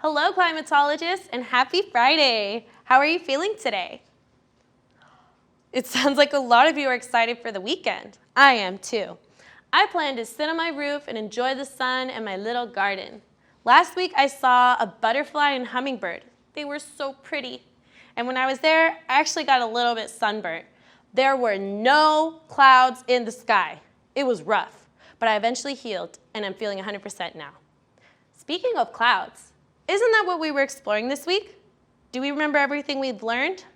Hello, climatologists, and happy Friday. How are you feeling today? It sounds like a lot of you are excited for the weekend. I am too. I plan to sit on my roof and enjoy the sun and my little garden. Last week I saw a butterfly and hummingbird. They were so pretty. And when I was there, I actually got a little bit sunburnt. There were no clouds in the sky. It was rough, but I eventually healed and I'm feeling 100% now. Speaking of clouds, isn't that what we were exploring this week? Do we remember everything we've learned?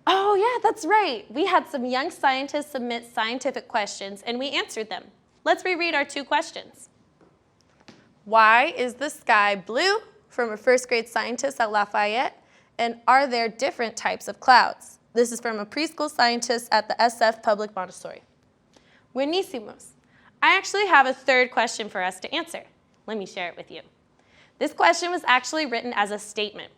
Oh yeah, that's right. We had some young scientists submit scientific questions and we answered them. Let's reread our 2 questions. Why is the sky blue? From a first grade scientist at Lafayette. And are there different types of clouds? This is from a preschool scientist at the SF Public Montessori. Buenísimos. I actually have a 3rd question for us to answer. Let me share it with you. This question was actually written as a statement.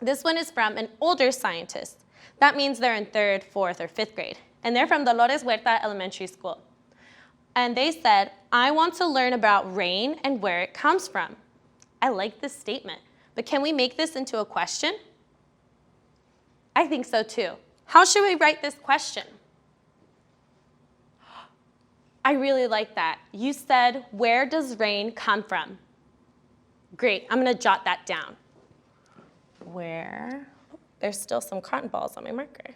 This one is from an older scientist. That means they're in 3rd, 4th, or 5th grade. And they're from Dolores Huerta Elementary School. And they said, I want to learn about rain and where it comes from. I like this statement, but can we make this into a question? I think so too. How should we write this question? I really like that. You said, where does rain come from? Great, I'm gonna jot that down. Where, there's still some cotton balls on my marker.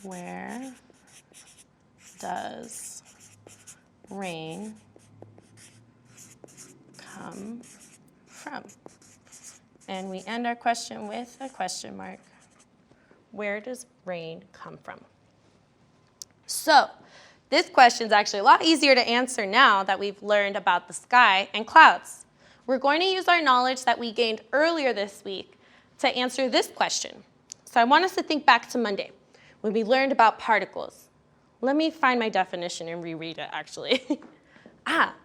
Where does rain come from? And we end our question with a question mark. Where does rain come from? So, this question is actually a lot easier to answer now that we've learned about the sky and clouds. We're going to use our knowledge that we gained earlier this week to answer this question. So I want us to think back to Monday when we learned about particles. Let me find my definition and reread it actually.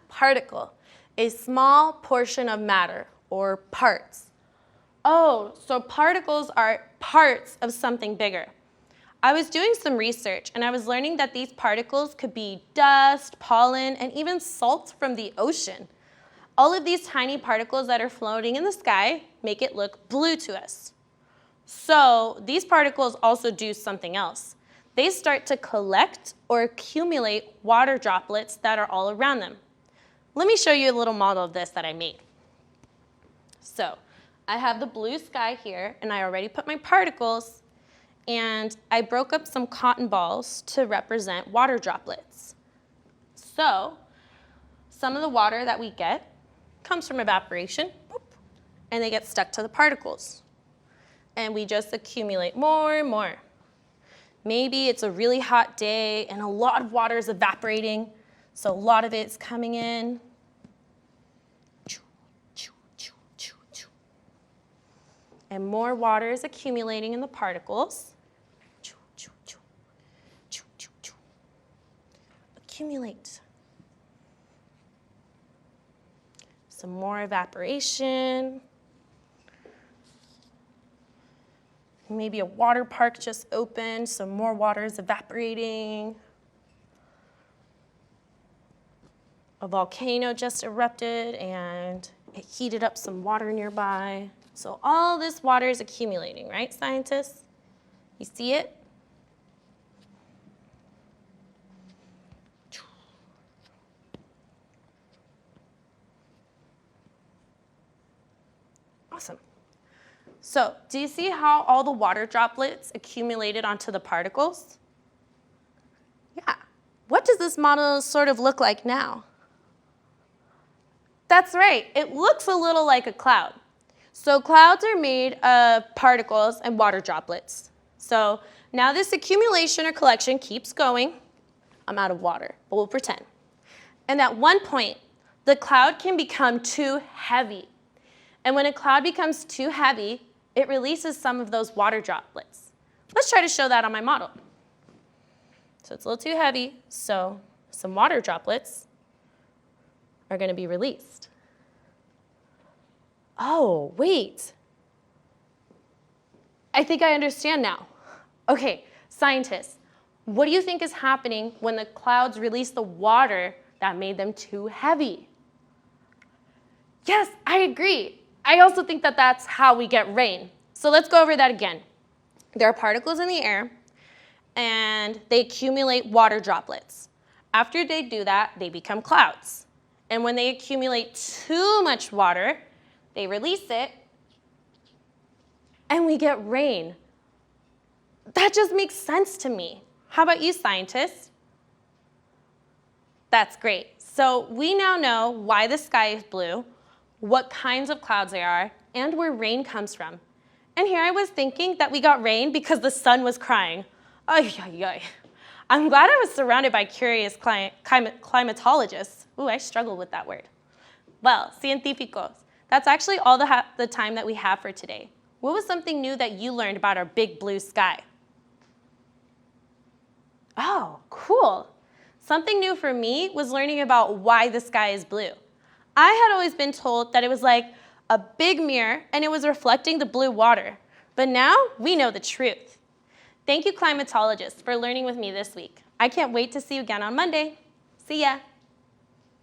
Particle, a small portion of matter or parts. Oh, so particles are parts of something bigger. I was doing some research and I was learning that these particles could be dust, pollen, and even salt from the ocean. All of these tiny particles that are floating in the sky make it look blue to us. So these particles also do something else. They start to collect or accumulate water droplets that are all around them. Let me show you a little model of this that I made. So I have the blue sky here and I already put my particles and I broke up some cotton balls to represent water droplets. So some of the water that we get comes from evaporation, and they get stuck to the particles. And we just accumulate more and more. Maybe it's a really hot day and a lot of water is evaporating, so a lot of it's coming in. And more water is accumulating in the particles. Accumulate. Some more evaporation. Maybe a water park just opened, so more water is evaporating. A volcano just erupted and it heated up some water nearby. So all this water is accumulating, right, scientists? You see it? Awesome. So, do you see how all the water droplets accumulated onto the particles? Yeah. What does this model sort of look like now? That's right. It looks a little like a cloud. So clouds are made of particles and water droplets. So now this accumulation or collection keeps going. I'm out of water, but we'll pretend. And at one point, the cloud can become too heavy. And when a cloud becomes too heavy, it releases some of those water droplets. Let's try to show that on my model. So it's a little too heavy, so some water droplets are going to be released. Oh, wait. I think I understand now. Okay, scientists, what do you think is happening when the clouds release the water that made them too heavy? Yes, I agree. I also think that that's how we get rain. So let's go over that again. There are particles in the air, and they accumulate water droplets. After they do that, they become clouds. And when they accumulate too much water, they release it, and we get rain. That just makes sense to me. How about you, scientists? That's great. So we now know why the sky is blue, what kinds of clouds they are, and where rain comes from. And here I was thinking that we got rain because the sun was crying. Ay, ay, ay. I'm glad I was surrounded by curious climatologists. Ooh, I struggle with that word. Well, científicos, that's actually all the time that we have for today. What was something new that you learned about our big blue sky? Oh, cool. Something new for me was learning about why the sky is blue. I had always been told that it was like a big mirror and it was reflecting the blue water. But now we know the truth. Thank you, climatologists, for learning with me this week. I can't wait to see you again on Monday. See ya.